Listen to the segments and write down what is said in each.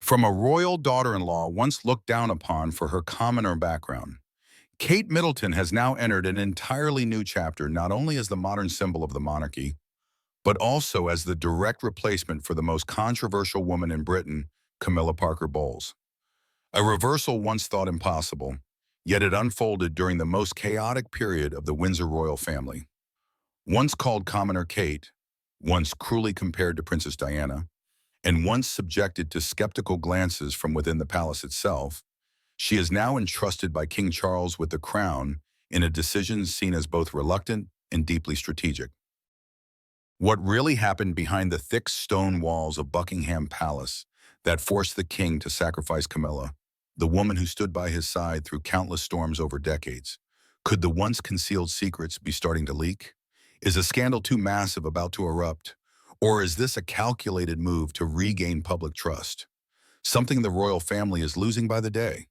From a royal daughter-in-law once looked down upon for her commoner background, Kate Middleton has now entered an entirely new chapter not only as the modern symbol of the monarchy, but also as the direct replacement for the most controversial woman in Britain, Camilla Parker Bowles. A reversal once thought impossible, yet it unfolded during the most chaotic period of the Windsor royal family. Once called Commoner Kate, once cruelly compared to Princess Diana, and once subjected to skeptical glances from within the palace itself, she is now entrusted by King Charles with the crown in a decision seen as both reluctant and deeply strategic. What really happened behind the thick stone walls of Buckingham Palace that forced the king to sacrifice Camilla, the woman who stood by his side through countless storms over decades? Could the once concealed secrets be starting to leak? Is a scandal too massive about to erupt? Or is this a calculated move to regain public trust? Something the royal family is losing by the day.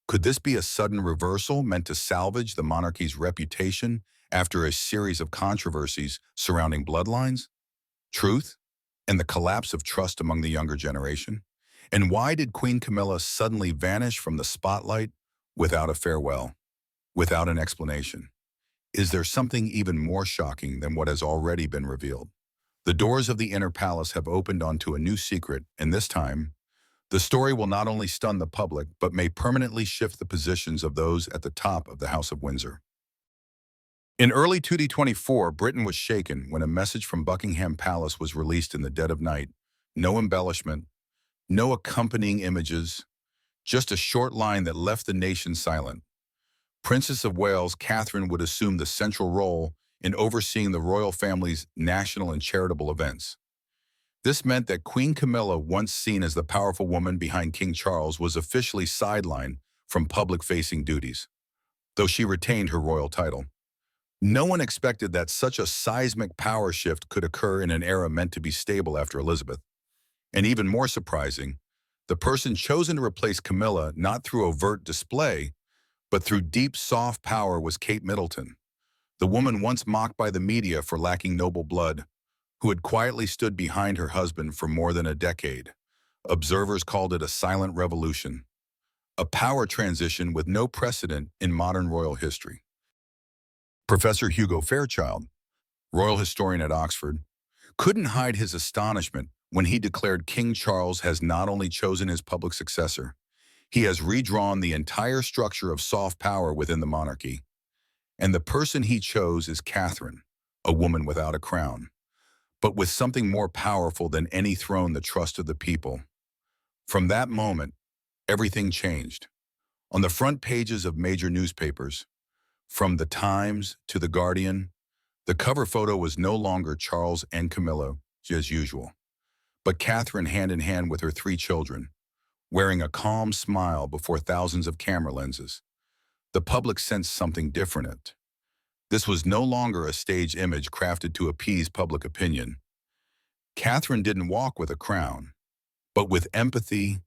Could this be a sudden reversal meant to salvage the monarchy's reputation after a series of controversies surrounding bloodlines, truth, and the collapse of trust among the younger generation? And why did Queen Camilla suddenly vanish from the spotlight without a farewell, without an explanation? Is there something even more shocking than what has already been revealed? The doors of the inner palace have opened onto a new secret, and this time, the story will not only stun the public, but may permanently shift the positions of those at the top of the House of Windsor. In early 2024, Britain was shaken when a message from Buckingham Palace was released in the dead of night. No embellishment, no accompanying images, just a short line that left the nation silent. Princess of Wales Catherine would assume the central role in overseeing the royal family's national and charitable events. This meant that Queen Camilla, once seen as the powerful woman behind King Charles, was officially sidelined from public-facing duties, though she retained her royal title. No one expected that such a seismic power shift could occur in an era meant to be stable after Elizabeth. And even more surprising, the person chosen to replace Camilla, not through overt display, but through deep, soft power, was Kate Middleton, the woman once mocked by the media for lacking noble blood, who had quietly stood behind her husband for more than a decade. Observers called it a silent revolution, a power transition with no precedent in modern royal history. Professor Hugo Fairchild, royal historian at Oxford, couldn't hide his astonishment when he declared King Charles has not only chosen his public successor, he has redrawn the entire structure of soft power within the monarchy. And the person he chose is Catherine, a woman without a crown, but with something more powerful than any throne: the trust of the people. From that moment, everything changed. On the front pages of major newspapers, from The Times to The Guardian, the cover photo was no longer Charles and Camilla as usual, but Catherine hand in hand with her 3 children, wearing a calm smile before thousands of camera lenses. The public sensed something different. This was no longer a staged image crafted to appease public opinion. Catherine didn't walk with a crown, but with empathy,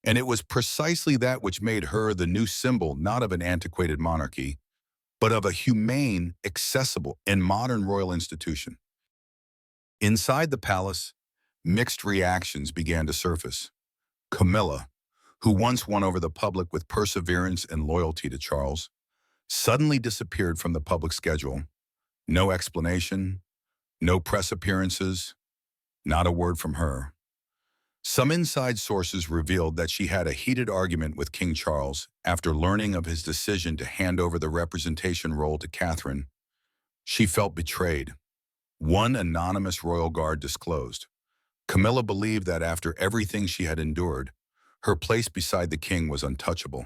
and it was precisely that which made her the new symbol not of an antiquated monarchy, but of a humane, accessible, and modern royal institution. Inside the palace, mixed reactions began to surface. Camilla, who once won over the public with perseverance and loyalty to Charles, suddenly disappeared from the public schedule. No explanation, no press appearances, not a word from her. Some inside sources revealed that she had a heated argument with King Charles after learning of his decision to hand over the representation role to Catherine. She felt betrayed. One anonymous royal guard disclosed. Camilla believed that after everything she had endured, her place beside the king was untouchable.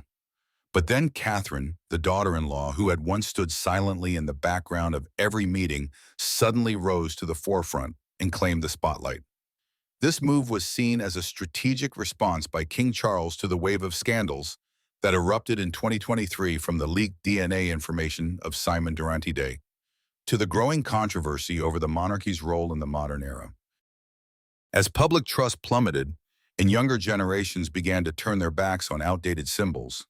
But then Catherine, the daughter-in-law who had once stood silently in the background of every meeting, suddenly rose to the forefront and claimed the spotlight. This move was seen as a strategic response by King Charles to the wave of scandals that erupted in 2023, from the leaked DNA information of Simon Durante to the growing controversy over the monarchy's role in the modern era. As public trust plummeted and younger generations began to turn their backs on outdated symbols,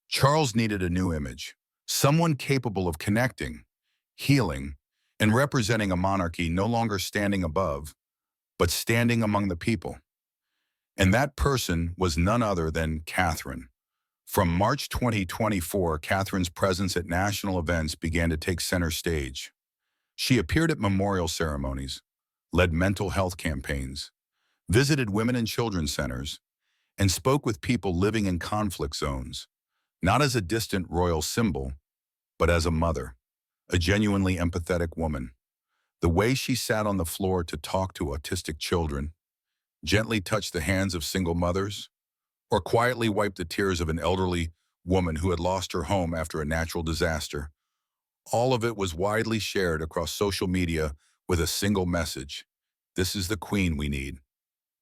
Charles needed a new image, someone capable of connecting, healing, and representing a monarchy no longer standing above, but standing among the people. And that person was none other than Catherine. From March 2024, Catherine's presence at national events began to take center stage. She appeared at memorial ceremonies, led mental health campaigns, visited women and children's centers, and spoke with people living in conflict zones, not as a distant royal symbol, but as a mother, a genuinely empathetic woman. The way she sat on the floor to talk to autistic children, gently touch the hands of single mothers, or quietly wipe the tears of an elderly woman who had lost her home after a natural disaster. All of it was widely shared across social media with a single message: this is the queen we need.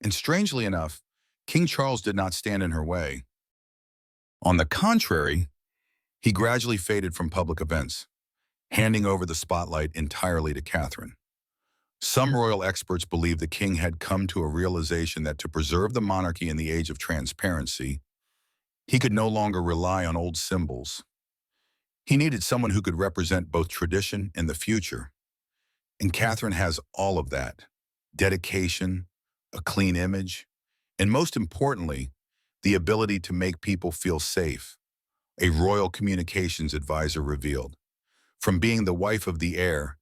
And strangely enough, King Charles did not stand in her way. On the contrary, he gradually faded from public events, handing over the spotlight entirely to Catherine. Some royal experts believe the king had come to a realization that to preserve the monarchy in the age of transparency, he could no longer rely on old symbols. He needed someone who could represent both tradition and the future. And Catherine has all of that: dedication, a clean image, and most importantly, the ability to make people feel safe, a royal communications advisor revealed. From being the wife of the heir,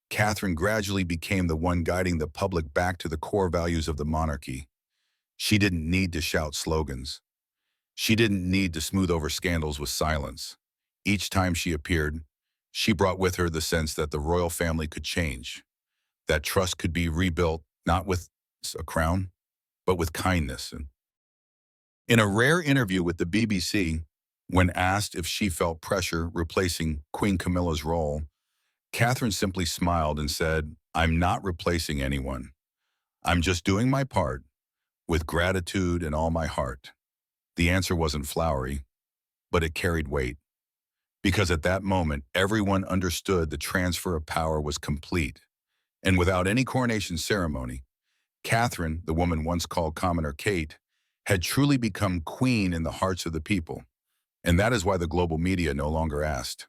Catherine gradually became the one guiding the public back to the core values of the monarchy. She didn't need to shout slogans. She didn't need to smooth over scandals with silence. Each time she appeared, she brought with her the sense that the royal family could change, that trust could be rebuilt, not with a crown, but with kindness. And in a rare interview with the BBC, when asked if she felt pressure replacing Queen Camilla's role, Catherine simply smiled and said, "I'm not replacing anyone. I'm just doing my part with gratitude and all my heart." The answer wasn't flowery, but it carried weight, because at that moment, everyone understood the transfer of power was complete. And without any coronation ceremony, Catherine, the woman once called Commoner Kate, had truly become queen in the hearts of the people. And that is why the global media no longer asked,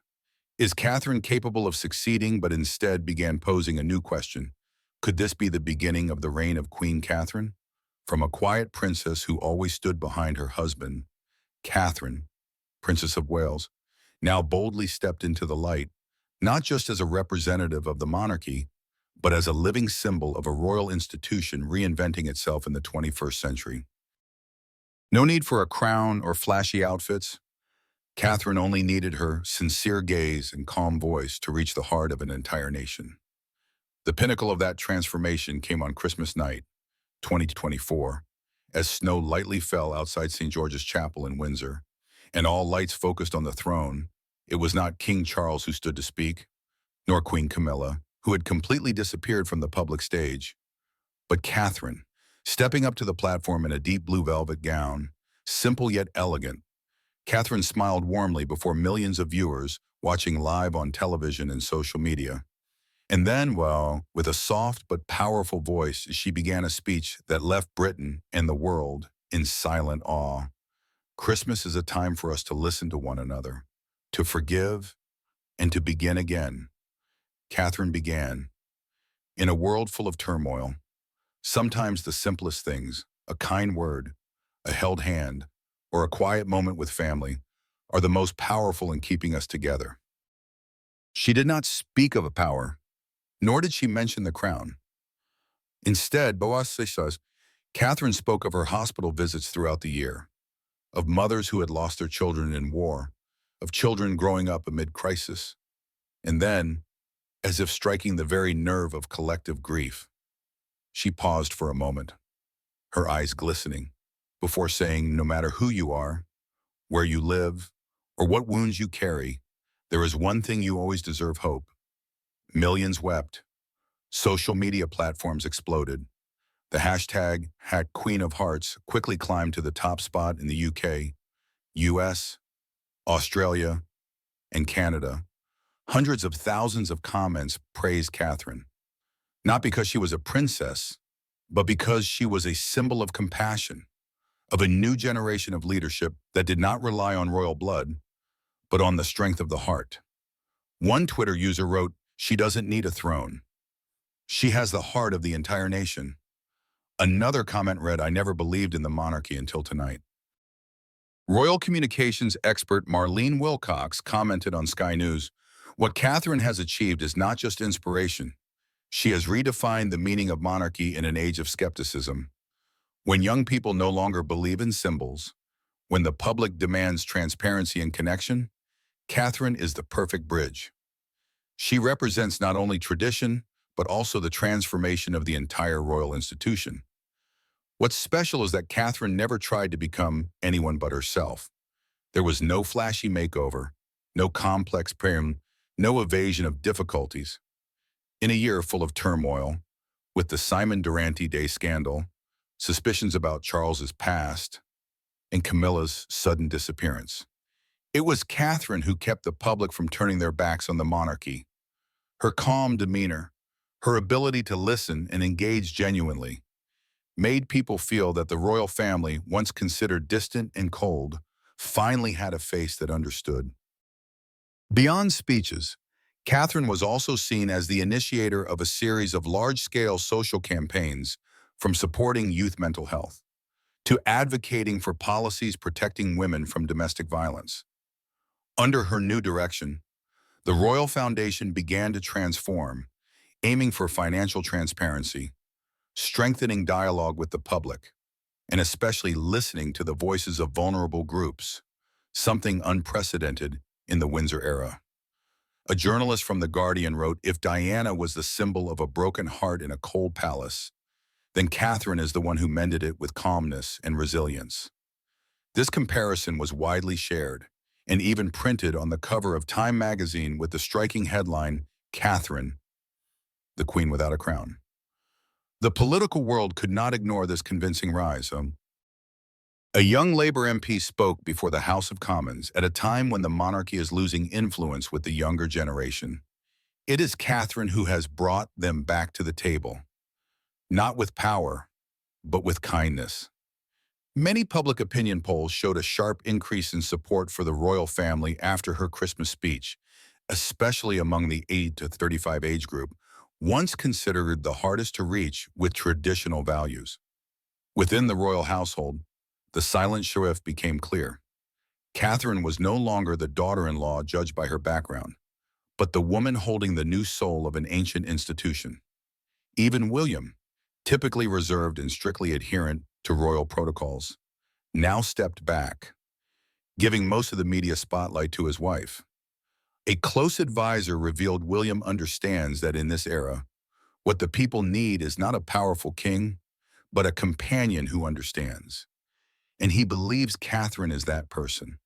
is Catherine capable of succeeding, but instead began posing a new question: could this be the beginning of the reign of Queen Catherine? From a quiet princess who always stood behind her husband, Catherine, Princess of Wales, now boldly stepped into the light, not just as a representative of the monarchy, but as a living symbol of a royal institution reinventing itself in the 21st century. No need for a crown or flashy outfits. Catherine only needed her sincere gaze and calm voice to reach the heart of an entire nation. The pinnacle of that transformation came on Christmas night, 2024, as snow lightly fell outside St. George's Chapel in Windsor, and all lights focused on the throne. It was not King Charles who stood to speak, nor Queen Camilla, who had completely disappeared from the public stage, but Catherine, stepping up to the platform in a deep blue velvet gown, simple yet elegant. Catherine smiled warmly before millions of viewers watching live on television and social media. And then, well, with a soft but powerful voice, she began a speech that left Britain and the world in silent awe. Christmas is a time for us to listen to one another, to forgive, and to begin again. Catherine began. In a world full of turmoil, sometimes the simplest things, a kind word, a held hand, or a quiet moment with family, are the most powerful in keeping us together. She did not speak of a power, nor did she mention the crown. Instead, Boaz says, Catherine spoke of her hospital visits throughout the year, of mothers who had lost their children in war, of children growing up amid crisis. And then, as if striking the very nerve of collective grief, she paused for a moment, her eyes glistening, before saying, no matter who you are, where you live, or what wounds you carry, there is one thing you always deserve: hope. Millions wept. Social media platforms exploded. The hashtag #QueenOfHearts quickly climbed to the top spot in the UK, US, Australia, and Canada. Hundreds of thousands of comments praised Catherine, not because she was a princess, but because she was a symbol of compassion, of a new generation of leadership that did not rely on royal blood, but on the strength of the heart. One Twitter user wrote, "She doesn't need a throne. She has the heart of the entire nation." Another comment read, "I never believed in the monarchy until tonight." Royal communications expert Marlene Wilcox commented on Sky News, "What Catherine has achieved is not just inspiration. She has redefined the meaning of monarchy in an age of skepticism. When young people no longer believe in symbols, when the public demands transparency and connection, Catherine is the perfect bridge. She represents not only tradition, but also the transformation of the entire royal institution." What's special is that Catherine never tried to become anyone but herself. There was no flashy makeover, no complex prim, no evasion of difficulties. In a year full of turmoil, with the Simon Durante Day scandal, suspicions about Charles's past, and Camilla's sudden disappearance, it was Catherine who kept the public from turning their backs on the monarchy. Her calm demeanor, her ability to listen and engage genuinely, made people feel that the royal family, once considered distant and cold, finally had a face that understood. Beyond speeches, Catherine was also seen as the initiator of a series of large-scale social campaigns, from supporting youth mental health to advocating for policies protecting women from domestic violence. Under her new direction, the Royal Foundation began to transform, aiming for financial transparency, strengthening dialogue with the public, and especially listening to the voices of vulnerable groups, something unprecedented in the Windsor era. A journalist from The Guardian wrote, "If Diana was the symbol of a broken heart in a cold palace, then Catherine is the one who mended it with calmness and resilience." This comparison was widely shared and even printed on the cover of Time magazine with the striking headline, "Catherine, the Queen Without a Crown." The political world could not ignore this convincing rise. A young Labour MP spoke before the House of Commons at a time when the monarchy is losing influence with the younger generation. "It is Catherine who has brought them back to the table, not with power, but with kindness." Many public opinion polls showed a sharp increase in support for the royal family after her Christmas speech, especially among the 8 to 35 age group, once considered the hardest to reach with traditional values. Within the royal household, the silent sheriff became clear. Catherine was no longer the daughter-in-law judged by her background, but the woman holding the new soul of an ancient institution. Even William, typically reserved and strictly adherent to royal protocols, now stepped back, giving most of the media spotlight to his wife. A close advisor revealed William understands that in this era, what the people need is not a powerful king, but a companion who understands. And he believes Catherine is that person.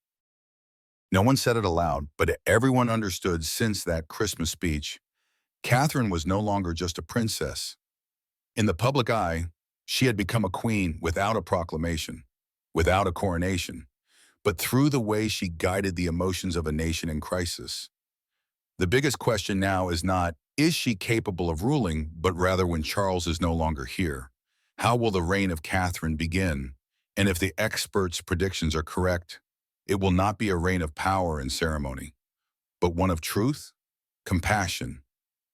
No one said it aloud, but everyone understood since that Christmas speech, Catherine was no longer just a princess. In the public eye, she had become a queen without a proclamation, without a coronation, but through the way she guided the emotions of a nation in crisis. The biggest question now is she capable of ruling, but rather when Charles is no longer here? How will the reign of Catherine begin? And if the experts' predictions are correct, it will not be a reign of power and ceremony, but one of truth, compassion,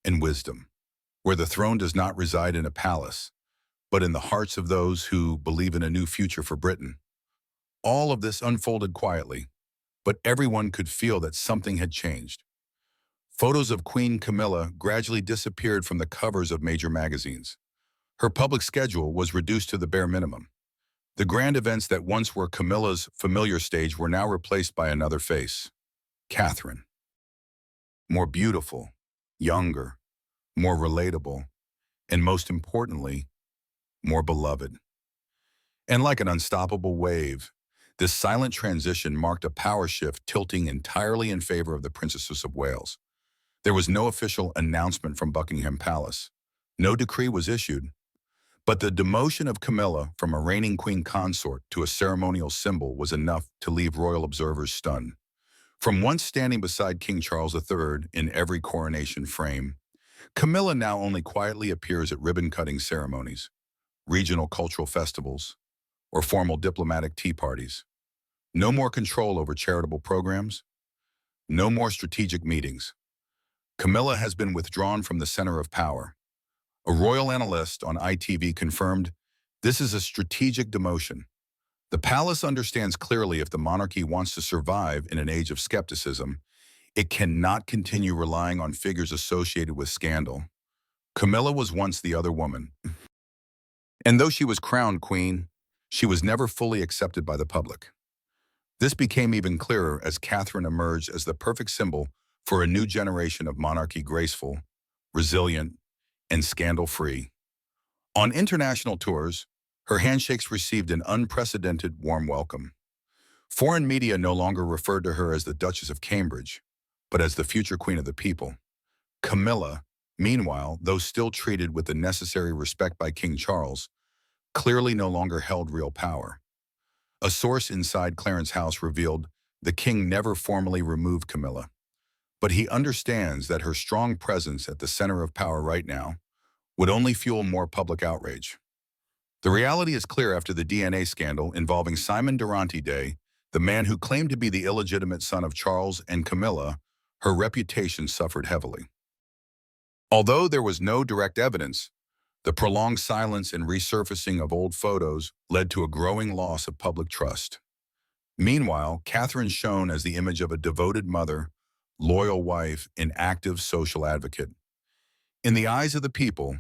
and wisdom, where the throne does not reside in a palace, but in the hearts of those who believe in a new future for Britain. All of this unfolded quietly, but everyone could feel that something had changed. Photos of Queen Camilla gradually disappeared from the covers of major magazines. Her public schedule was reduced to the bare minimum. The grand events that once were Camilla's familiar stage were now replaced by another face, Catherine. More beautiful, younger, more relatable, and most importantly, more beloved. And like an unstoppable wave, this silent transition marked a power shift tilting entirely in favor of the Princess of Wales. There was no official announcement from Buckingham Palace. No decree was issued. But the demotion of Camilla from a reigning queen consort to a ceremonial symbol was enough to leave royal observers stunned. From once standing beside King Charles III in every coronation frame, Camilla now only quietly appears at ribbon-cutting ceremonies, regional cultural festivals, or formal diplomatic tea parties. No more control over charitable programs. No more strategic meetings. Camilla has been withdrawn from the center of power. A royal analyst on ITV confirmed This is a strategic demotion. The palace understands clearly if the monarchy wants to survive in an age of skepticism, it cannot continue relying on figures associated with scandal. Camilla was once the other woman, and though she was crowned queen, she was never fully accepted by the public. This became even clearer as Catherine emerged as the perfect symbol for a new generation of monarchy graceful, resilient, and scandal-free. On international tours, her handshakes received an unprecedented warm welcome. Foreign media no longer referred to her as the Duchess of Cambridge, but as the future Queen of the People. Camilla, meanwhile, though still treated with the necessary respect by King Charles, clearly no longer held real power. A source inside Clarence House revealed the king never formally removed Camilla, but he understands that her strong presence at the center of power right now would only fuel more public outrage. The reality is clear after the DNA scandal involving Simon Durante Day, the man who claimed to be the illegitimate son of Charles and Camilla. Her reputation suffered heavily. Although there was no direct evidence, the prolonged silence and resurfacing of old photos led to a growing loss of public trust. Meanwhile, Catherine shone as the image of a devoted mother, loyal wife, and active social advocate. In the eyes of the people,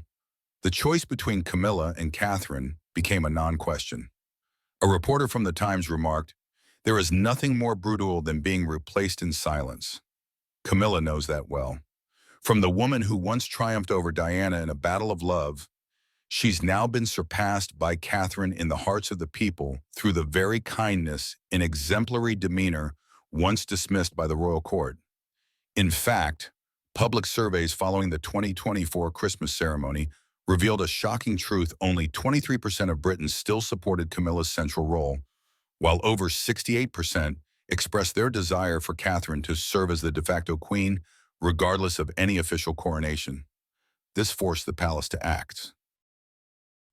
the choice between Camilla and Catherine became a non-question. A reporter from the Times remarked, "There is nothing more brutal than being replaced in silence." Camilla knows that well. From the woman who once triumphed over Diana in a battle of love, she's now been surpassed by Catherine in the hearts of the people through the very kindness and exemplary demeanor once dismissed by the royal court. In fact, public surveys following the 2024 Christmas ceremony revealed a shocking truth: only 23% of Britons still supported Camilla's central role, while over 68% expressed their desire for Catherine to serve as the de facto queen, regardless of any official coronation. This forced the palace to act.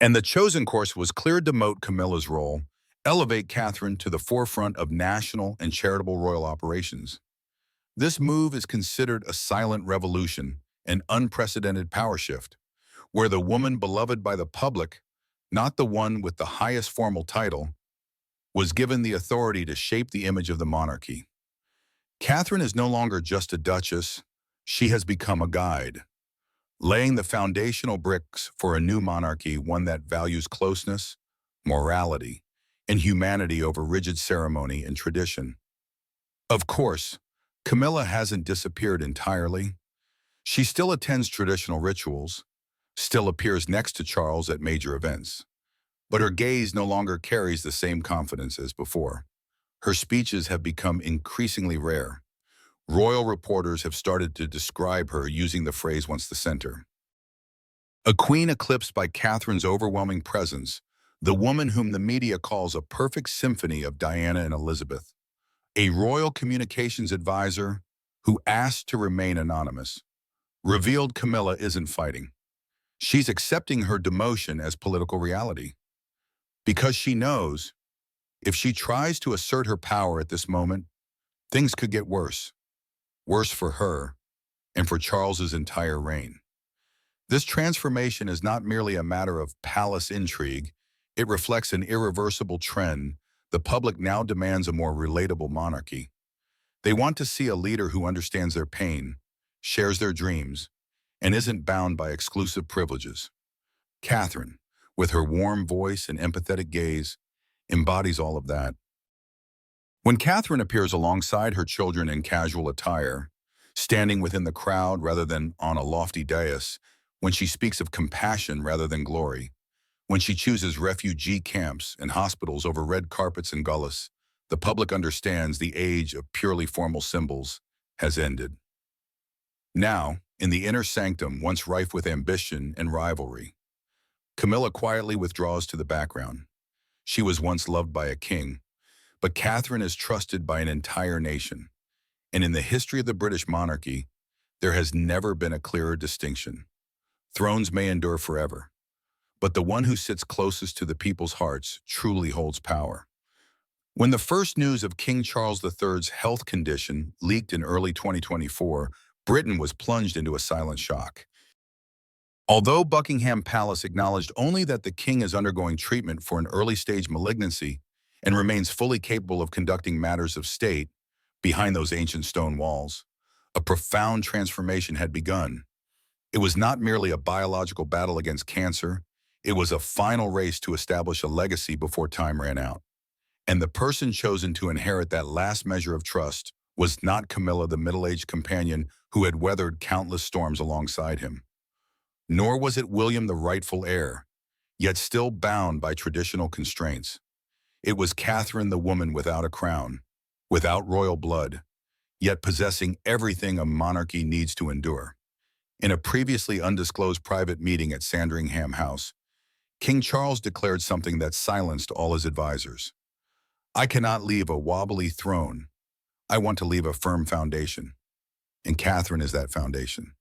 And the chosen course was clear: demote Camilla's role, elevate Catherine to the forefront of national and charitable royal operations. This move is considered a silent revolution, an unprecedented power shift, where the woman beloved by the public, not the one with the highest formal title, was given the authority to shape the image of the monarchy. Catherine is no longer just a duchess, she has become a guide, laying the foundational bricks for a new monarchy, one that values closeness, morality, and humanity over rigid ceremony and tradition. Of course, Camilla hasn't disappeared entirely. She still attends traditional rituals, still appears next to Charles at major events, but her gaze no longer carries the same confidence as before. Her speeches have become increasingly rare. Royal reporters have started to describe her using the phrase "once the center." A queen eclipsed by Catherine's overwhelming presence, the woman whom the media calls a perfect symphony of Diana and Elizabeth. A royal communications advisor, who asked to remain anonymous, revealed Camilla isn't fighting. She's accepting her demotion as political reality. Because she knows, if she tries to assert her power at this moment, things could get worse. Worse for her and for Charles's entire reign. This transformation is not merely a matter of palace intrigue. It reflects an irreversible trend. The public now demands a more relatable monarchy. They want to see a leader who understands their pain, shares their dreams, and isn't bound by exclusive privileges. Catherine, with her warm voice and empathetic gaze, embodies all of that. When Catherine appears alongside her children in casual attire, standing within the crowd rather than on a lofty dais, when she speaks of compassion rather than glory, when she chooses refugee camps and hospitals over red carpets and gullus, the public understands the age of purely formal symbols has ended. Now, in the inner sanctum once rife with ambition and rivalry, Camilla quietly withdraws to the background. She was once loved by a king, but Catherine is trusted by an entire nation. And in the history of the British monarchy, there has never been a clearer distinction. Thrones may endure forever, but the one who sits closest to the people's hearts truly holds power. When the first news of King Charles III's health condition leaked in early 2024, Britain was plunged into a silent shock. Although Buckingham Palace acknowledged only that the king is undergoing treatment for an early-stage malignancy and remains fully capable of conducting matters of state behind those ancient stone walls, a profound transformation had begun. It was not merely a biological battle against cancer, it was a final race to establish a legacy before time ran out. And the person chosen to inherit that last measure of trust was not Camilla, the middle-aged companion who had weathered countless storms alongside him. Nor was it William, the rightful heir, yet still bound by traditional constraints. It was Catherine, the woman without a crown, without royal blood, yet possessing everything a monarchy needs to endure. In a previously undisclosed private meeting at Sandringham House, King Charles declared something that silenced all his advisors. "I cannot leave a wobbly throne. I want to leave a firm foundation." And Catherine is that foundation.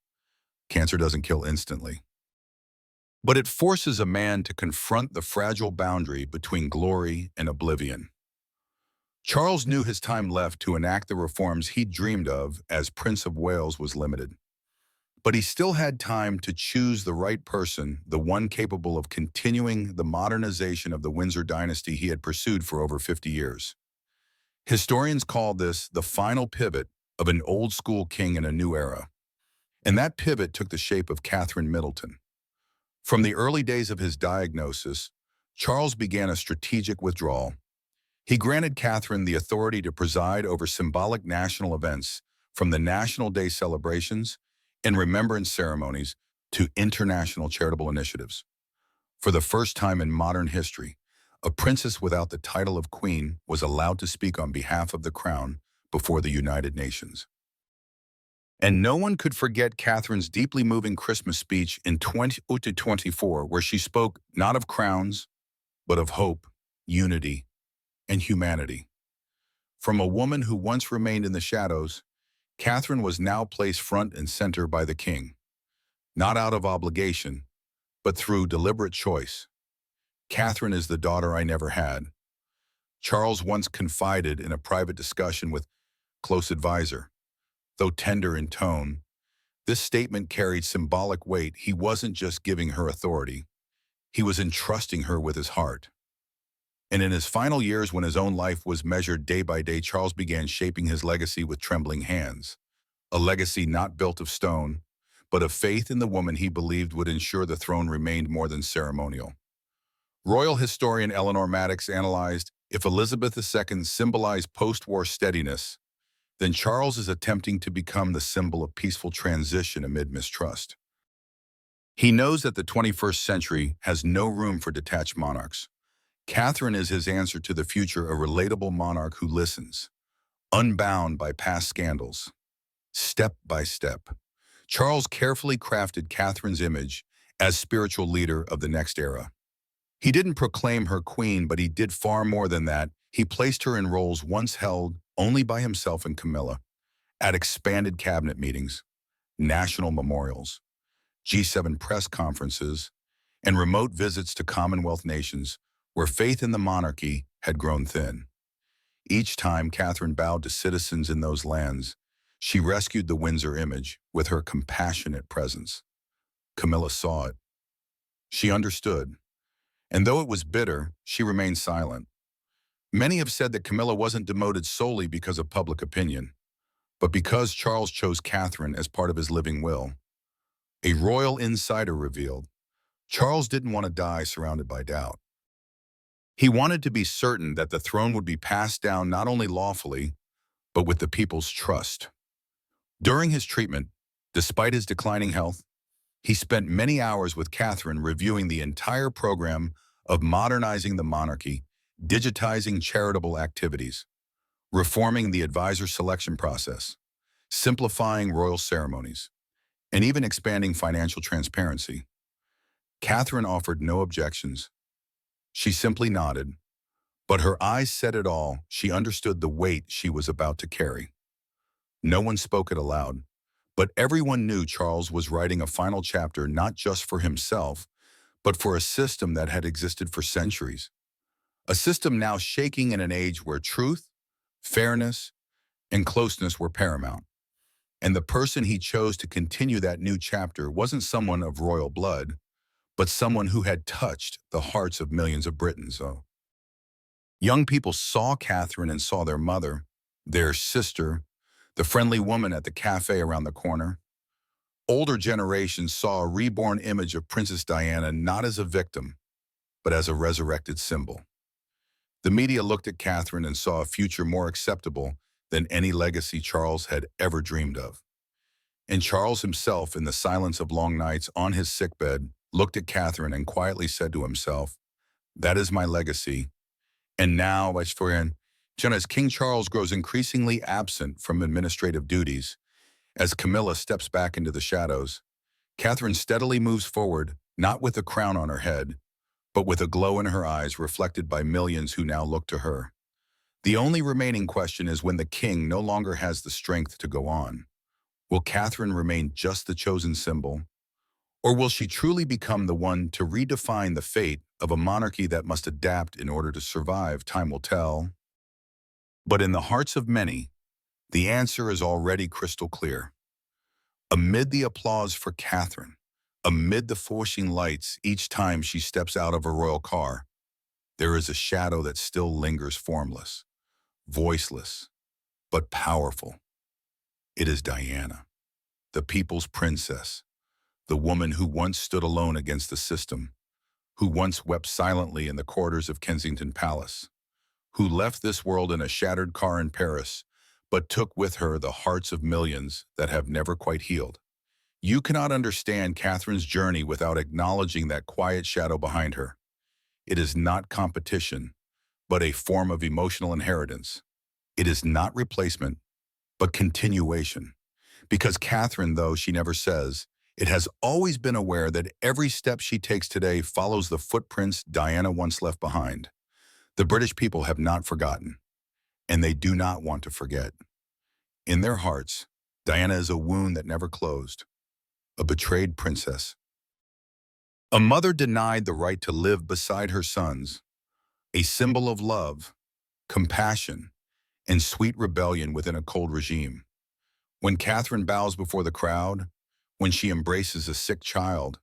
Cancer doesn't kill instantly, but it forces a man to confront the fragile boundary between glory and oblivion. Charles knew his time left to enact the reforms he'd dreamed of as Prince of Wales was limited. But he still had time to choose the right person, the one capable of continuing the modernization of the Windsor dynasty he had pursued for over 50 years. Historians call this the final pivot of an old-school king in a new era. And that pivot took the shape of Catherine Middleton. From the early days of his diagnosis, Charles began a strategic withdrawal. He granted Catherine the authority to preside over symbolic national events, from the National Day celebrations and remembrance ceremonies to international charitable initiatives. For the first time in modern history, a princess without the title of queen was allowed to speak on behalf of the crown before the United Nations. And no one could forget Catherine's deeply moving Christmas speech in 2024, where she spoke not of crowns, but of hope, unity, and humanity. From a woman who once remained in the shadows, Catherine was now placed front and center by the king, not out of obligation, but through deliberate choice. "Catherine is the daughter I never had," Charles once confided in a private discussion with close advisor. Though tender in tone, this statement carried symbolic weight. He wasn't just giving her authority, he was entrusting her with his heart. And in his final years, when his own life was measured day by day, Charles began shaping his legacy with trembling hands. A legacy not built of stone, but of faith in the woman he believed would ensure the throne remained more than ceremonial. Royal historian Eleanor Maddox analyzed, if Elizabeth II symbolized post-war steadiness, then Charles is attempting to become the symbol of peaceful transition amid mistrust. He knows that the 21st century has no room for detached monarchs. Catherine is his answer to the future, a relatable monarch who listens, unbound by past scandals. Step by step, Charles carefully crafted Catherine's image as spiritual leader of the next era. He didn't proclaim her queen, but he did far more than that. He placed her in roles once held only by himself and Camilla, at expanded cabinet meetings, national memorials, G7 press conferences, and remote visits to Commonwealth nations where faith in the monarchy had grown thin. Each time Catherine bowed to citizens in those lands, she rescued the Windsor image with her compassionate presence. Camilla saw it. She understood. And though it was bitter, she remained silent. Many have said that Camilla wasn't demoted solely because of public opinion, but because Charles chose Catherine as part of his living will. A royal insider revealed, Charles didn't want to die surrounded by doubt. He wanted to be certain that the throne would be passed down not only lawfully, but with the people's trust. During his treatment, despite his declining health, he spent many hours with Catherine reviewing the entire program of modernizing the monarchy, digitizing charitable activities, reforming the advisor selection process, simplifying royal ceremonies, and even expanding financial transparency. Catherine offered no objections. She simply nodded, but her eyes said it all. She understood the weight she was about to carry. No one spoke it aloud, but everyone knew Charles was writing a final chapter not just for himself, but for a system that had existed for centuries. A system now shaking in an age where truth, fairness, and closeness were paramount. And the person he chose to continue that new chapter wasn't someone of royal blood, but someone who had touched the hearts of millions of Britons. So, young people saw Catherine and saw their mother, their sister, the friendly woman at the cafe around the corner. Older generations saw a reborn image of Princess Diana not as a victim, but as a resurrected symbol. The media looked at Catherine and saw a future more acceptable than any legacy Charles had ever dreamed of. And Charles himself, in the silence of long nights on his sickbed, looked at Catherine and quietly said to himself, "That is my legacy." And now, as King Charles grows increasingly absent from administrative duties, as Camilla steps back into the shadows, Catherine steadily moves forward, not with a crown on her head, but with a glow in her eyes reflected by millions who now look to her. The only remaining question is, when the king no longer has the strength to go on, will Catherine remain just the chosen symbol? Or will she truly become the one to redefine the fate of a monarchy that must adapt in order to survive? Time will tell. But in the hearts of many, the answer is already crystal clear. Amid the applause for Catherine, amid the flashing lights each time she steps out of a royal car, there is a shadow that still lingers, formless, voiceless, but powerful. It is Diana, the people's princess, the woman who once stood alone against the system, who once wept silently in the corridors of Kensington Palace, who left this world in a shattered car in Paris, but took with her the hearts of millions that have never quite healed. You cannot understand Catherine's journey without acknowledging that quiet shadow behind her. It is not competition, but a form of emotional inheritance. It is not replacement, but continuation. Because Catherine, though she never says, it has always been aware that every step she takes today follows the footprints Diana once left behind. The British people have not forgotten, and they do not want to forget. In their hearts, Diana is a wound that never closed, a betrayed princess, a mother denied the right to live beside her sons, a symbol of love, compassion, and sweet rebellion within a cold regime. When Catherine bows before the crowd, when she embraces a sick child,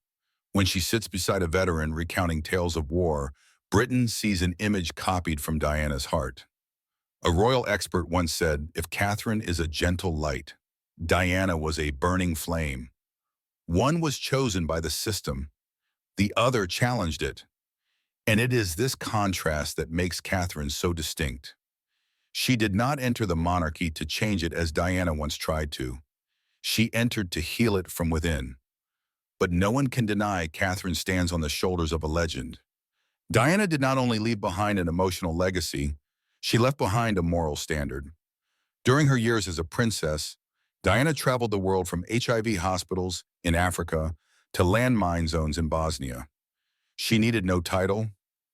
when she sits beside a veteran recounting tales of war, Britain sees an image copied from Diana's heart. A royal expert once said, if Catherine is a gentle light, Diana was a burning flame. One was chosen by the system, the other challenged it. And it is this contrast that makes Catherine so distinct. She did not enter the monarchy to change it as Diana once tried to. She entered to heal it from within. But no one can deny Catherine stands on the shoulders of a legend. Diana did not only leave behind an emotional legacy, she left behind a moral standard. During her years as a princess, Diana traveled the world from HIV hospitals in Africa to landmine zones in Bosnia. She needed no title,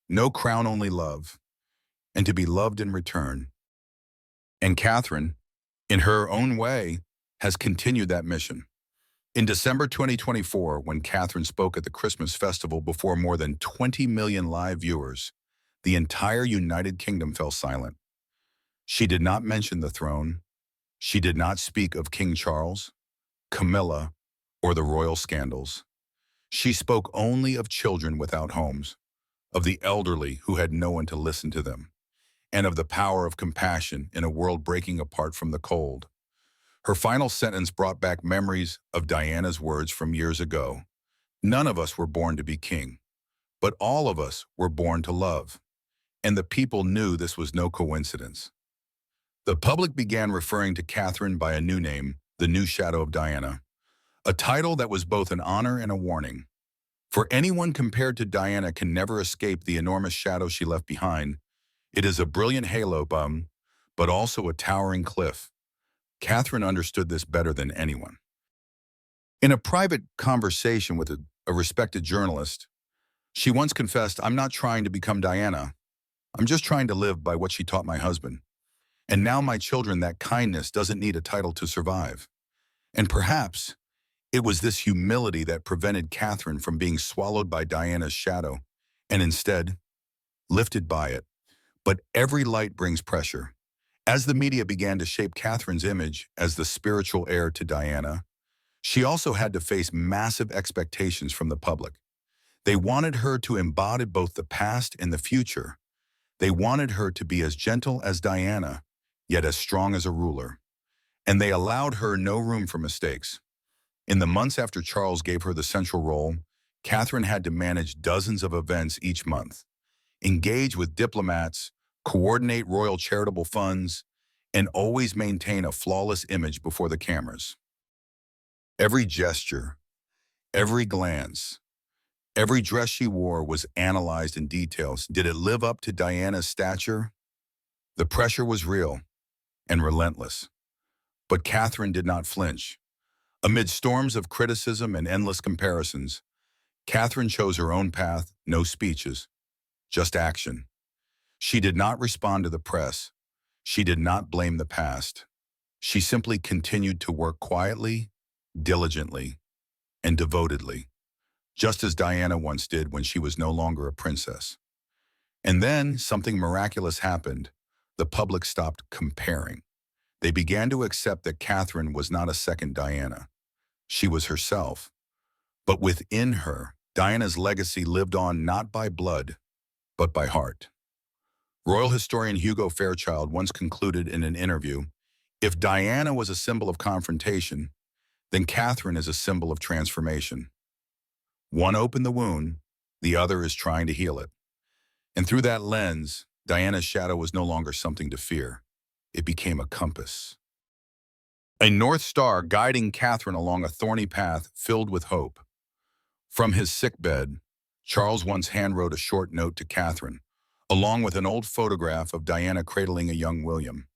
no crown, only love, and to be loved in return. And Catherine, in her own way, has continued that mission. In December 2024, when Catherine spoke at the Christmas festival before more than 20 million live viewers, the entire United Kingdom fell silent. She did not mention the throne. She did not speak of King Charles, Camilla, or the royal scandals. She spoke only of children without homes, of the elderly who had no one to listen to them, and of the power of compassion in a world breaking apart from the cold. Her final sentence brought back memories of Diana's words from years ago. None of us were born to be king, but all of us were born to love. And the people knew this was no coincidence. The public began referring to Catherine by a new name, the new shadow of Diana, a title that was both an honor and a warning. For anyone compared to Diana can never escape the enormous shadow she left behind. It is a brilliant halo, but also a towering cliff. Catherine understood this better than anyone. In a private conversation with a respected journalist, she once confessed, "I'm not trying to become Diana. I'm just trying to live by what she taught my husband. And now my children, that kindness doesn't need a title to survive." And perhaps it was this humility that prevented Catherine from being swallowed by Diana's shadow, and instead lifted by it. But every light brings pressure, As the media began to shape Catherine's image as the spiritual heir to Diana, she also had to face massive expectations from the public. They wanted her to embody both the past and the future. They wanted her to be as gentle as Diana, yet as strong as a ruler. And they allowed her no room for mistakes. In the months after Charles gave her the central role, Catherine had to manage dozens of events each month, engage with diplomats, coordinate royal charitable funds, and always maintain a flawless image before the cameras. Every gesture, every glance, every dress she wore was analyzed in detail. Did it live up to Diana's stature? The pressure was real and relentless. But Catherine did not flinch. Amid storms of criticism and endless comparisons, Catherine chose her own path, no speeches, just action. She did not respond to the press. She did not blame the past. She simply continued to work quietly, diligently, and devotedly, just as Diana once did when she was no longer a princess. And then something miraculous happened. The public stopped comparing. They began to accept that Catherine was not a second Diana. She was herself. But within her, Diana's legacy lived on not by blood, but by heart. Royal historian Hugo Fairchild once concluded in an interview, "If Diana was a symbol of confrontation, then Catherine is a symbol of transformation. One opened the wound, the other is trying to heal it." And through that lens, Diana's shadow was no longer something to fear. It became a compass. A North Star guiding Catherine along a thorny path filled with hope. From his sickbed, Charles once handwrote a short note to Catherine, along with an old photograph of Diana cradling a young William.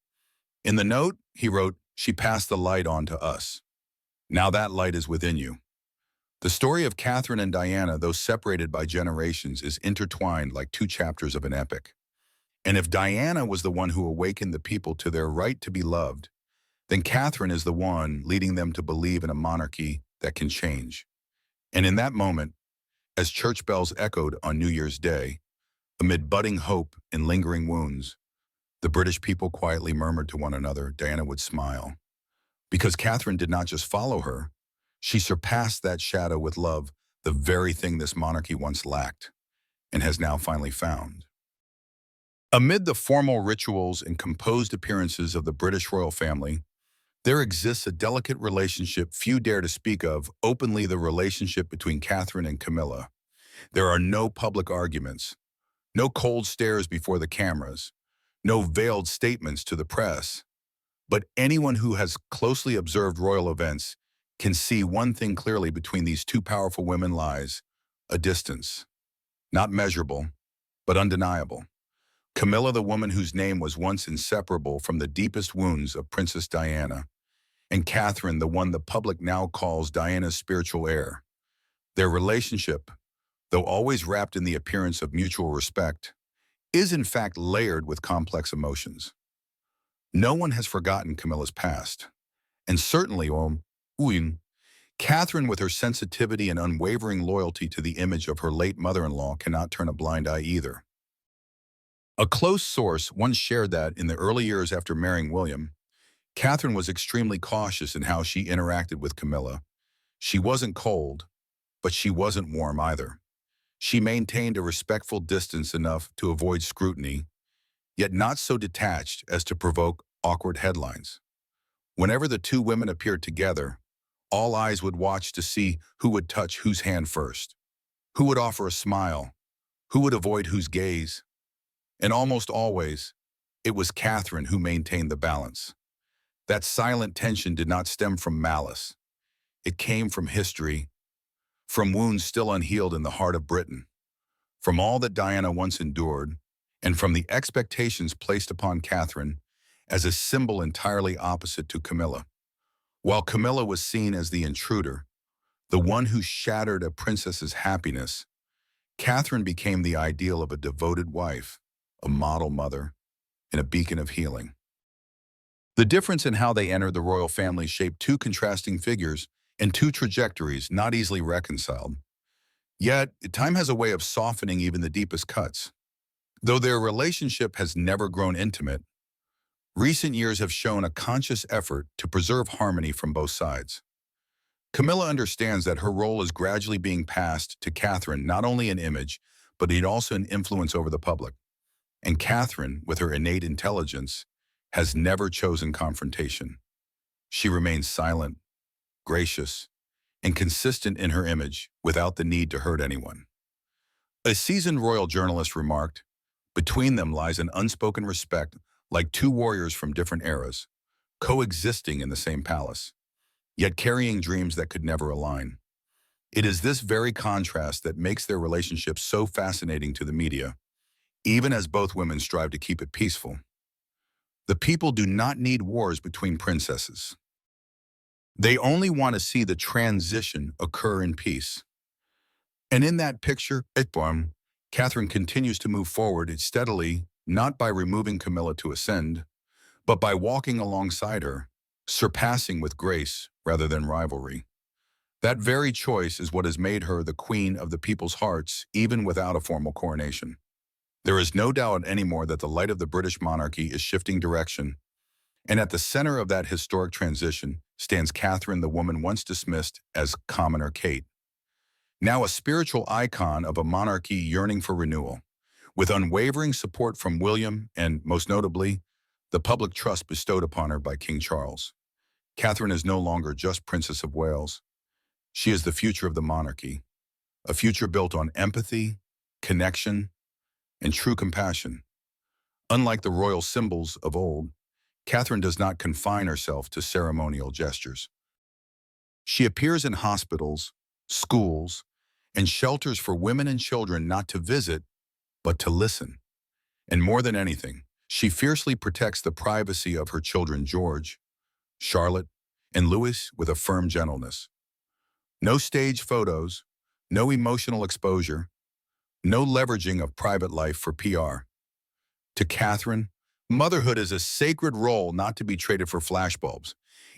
In the note, he wrote, "She passed the light on to us. Now that light is within you." The story of Catherine and Diana, though separated by generations, is intertwined like two chapters of an epic. And if Diana was the one who awakened the people to their right to be loved, then Catherine is the one leading them to believe in a monarchy that can change. And in that moment, as church bells echoed on New Year's Day, amid budding hope and lingering wounds, the British people quietly murmured to one another, Diana would smile. Because Catherine did not just follow her, she surpassed that shadow with love, the very thing this monarchy once lacked and has now finally found. Amid the formal rituals and composed appearances of the British royal family, there exists a delicate relationship few dare to speak of openly, the relationship between Catherine and Camilla. There are no public arguments, no cold stares before the cameras, no veiled statements to the press. But anyone who has closely observed royal events can see one thing clearly: between these two powerful women lies a distance, not measurable, but undeniable. Camilla, the woman whose name was once inseparable from the deepest wounds of Princess Diana, and Catherine, the one the public now calls Diana's spiritual heir. Their relationship, though always wrapped in the appearance of mutual respect, is in fact layered with complex emotions. No one has forgotten Camilla's past, and certainly, Catherine, with her sensitivity and unwavering loyalty to the image of her late mother-in-law, cannot turn a blind eye either. A close source once shared that in the early years after marrying William, Catherine was extremely cautious in how she interacted with Camilla. She wasn't cold, but she wasn't warm either. She maintained a respectful distance enough to avoid scrutiny, yet not so detached as to provoke awkward headlines. Whenever the two women appeared together, all eyes would watch to see who would touch whose hand first, who would offer a smile, who would avoid whose gaze. And almost always, it was Catherine who maintained the balance. That silent tension did not stem from malice. It came from history, from wounds still unhealed in the heart of Britain, from all that Diana once endured, and from the expectations placed upon Catherine as a symbol entirely opposite to Camilla. While Camilla was seen as the intruder, the one who shattered a princess's happiness, Catherine became the ideal of a devoted wife, a model mother, and a beacon of healing. The difference in how they entered the royal family shaped two contrasting figures and two trajectories not easily reconciled. Yet, time has a way of softening even the deepest cuts. Though their relationship has never grown intimate, Recent years have shown a conscious effort to preserve harmony from both sides. Camilla understands that her role is gradually being passed to Catherine, not only in image, but also in influence over the public. And Catherine, with her innate intelligence, has never chosen confrontation. She remains silent, gracious, and consistent in her image without the need to hurt anyone. A seasoned royal journalist remarked, "Between them lies an unspoken respect, like two warriors from different eras, coexisting in the same palace, yet carrying dreams that could never align." It is this very contrast that makes their relationship so fascinating to the media, even as both women strive to keep it peaceful. The people do not need wars between princesses. They only want to see the transition occur in peace. And in that picture, Catherine continues to move forward steadily, not by removing Camilla to ascend, but by walking alongside her, surpassing with grace rather than rivalry. That very choice is what has made her the queen of the people's hearts, even without a formal coronation. There is no doubt anymore that the light of the British monarchy is shifting direction, and at the center of that historic transition stands Catherine, the woman once dismissed as commoner Kate, now a spiritual icon of a monarchy yearning for renewal. With unwavering support from William and, most notably, the public trust bestowed upon her by King Charles, Catherine is no longer just Princess of Wales. She is the future of the monarchy, a future built on empathy, connection, and true compassion. Unlike the royal symbols of old, Catherine does not confine herself to ceremonial gestures. She appears in hospitals, schools, and shelters for women and children not to visit, but to listen. And more than anything, she fiercely protects the privacy of her children George, Charlotte, and Louis with a firm gentleness. No stage photos, no emotional exposure, no leveraging of private life for PR. To Catherine, motherhood is a sacred role not to be traded for flashbulbs.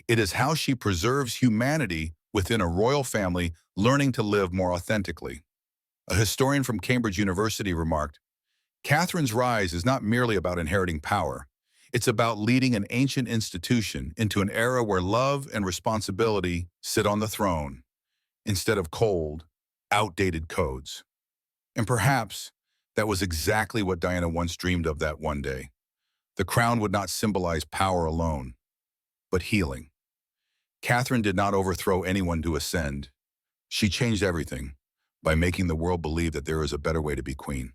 It is how she preserves humanity within a royal family, learning to live more authentically. A historian from Cambridge University remarked, "Catherine's rise is not merely about inheriting power. It's about leading an ancient institution into an era where love and responsibility sit on the throne, instead of cold, outdated codes." And perhaps that was exactly what Diana once dreamed of that one day. The crown would not symbolize power alone, but healing. Catherine did not overthrow anyone to ascend. She changed everything by making the world believe that there is a better way to be queen.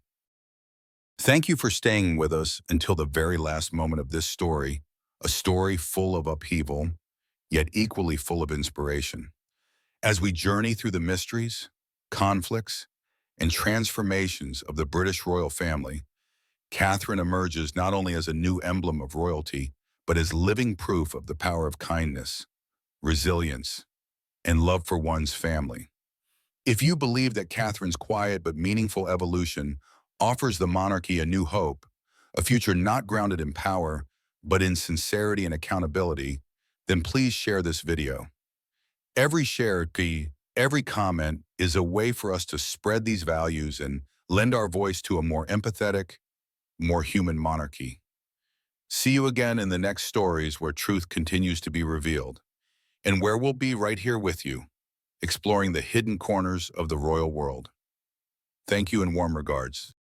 Thank you for staying with us until the very last moment of this story, a story full of upheaval, yet equally full of inspiration. As we journey through the mysteries, conflicts, and transformations of the British royal family, Catherine emerges not only as a new emblem of royalty, but as living proof of the power of kindness, resilience, and love for one's family. If you believe that Catherine's quiet but meaningful evolution offers the monarchy a new hope, a future not grounded in power, but in sincerity and accountability, then please share this video. Every share, every comment is a way for us to spread these values and lend our voice to a more empathetic, more human monarchy. See you again in the next stories where truth continues to be revealed, and where we'll be right here with you, exploring the hidden corners of the royal world. Thank you and warm regards.